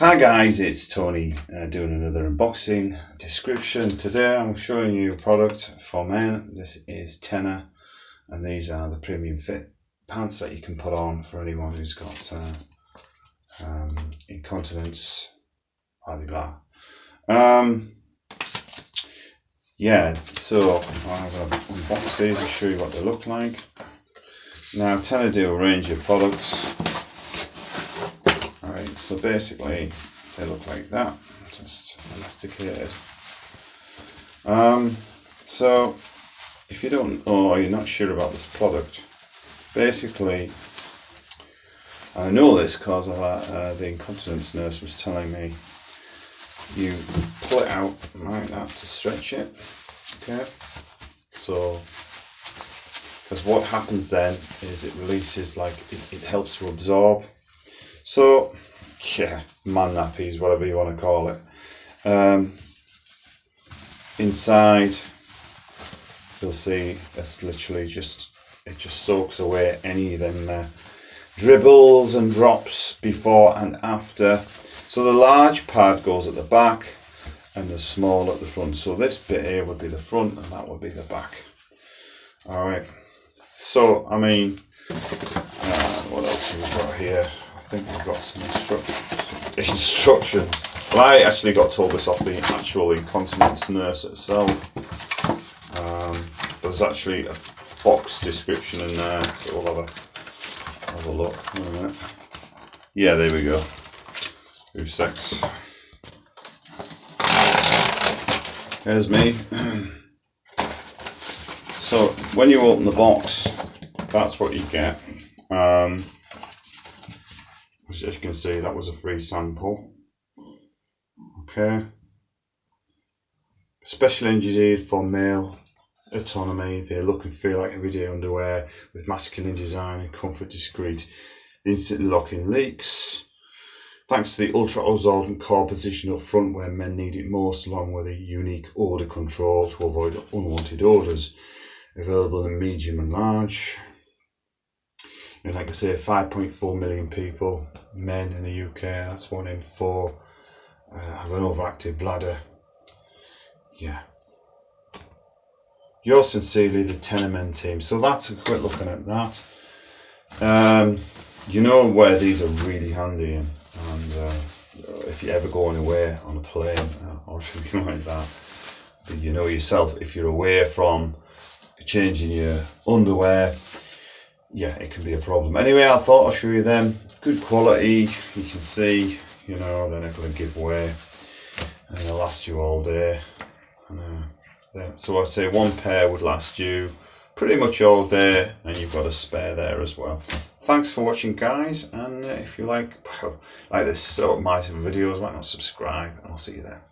Hi guys, it's Tony doing another unboxing description. Today I'm showing you a product for men. This is Tena, and these are the premium fit pants that you can put on for anyone who's got incontinence, blah blah blah. Yeah, so I'm going to unbox these and show you what they look like. Now Tena do a range of products. Alright, so basically they look like that, just elasticated. So if you don't know or you're not sure about this product, basically, I know this because the incontinence nurse was telling me, you pull it out like that to stretch it, okay? So, because what happens then is it releases, like, it helps to absorb. So, yeah, man nappies, whatever you want to call it. Inside, you'll see it's literally just, it just soaks away any of them dribbles and drops before and after. So the large pad goes at the back and the small at the front. So this bit here would be the front and that would be the back. Alright, so I mean, what else have we got here? I think we've got some instructions. Well, I actually got told this off the actual incontinence nurse itself. There's actually a box description in there, so we'll have a look. Wait a minute. Yeah, there we go. 2 secs. There's me. So when you open the box, that's what you get. As you can see, that was a free sample. Okay. Specially engineered for male autonomy. They look and feel like everyday underwear with masculine design and comfort, discreet. The instant lock-in leaks. Thanks to the ultra-absorbent core position up front where men need it most, along with a unique odour control to avoid unwanted odours. Available in medium and large. And like I say, 5.4 million people, men in the UK, that's 1 in 4, have an overactive bladder. Yeah. Yours sincerely, the Tena Men team. So that's a quick looking at that. You know where these are really handy in, and if you're ever going away on a plane or something like that, but you know yourself, if you're away from changing your underwear, yeah, it can be a problem. Anyway, I thought I'll show you them. Good quality, you can see, you know, they're not going to give way, and they'll last you all day. And, so I'd say 1 pair would last you pretty much all day, and you've got a spare there as well. Thanks for watching, guys, and if you like this sort of videos, why not subscribe, and I'll see you there.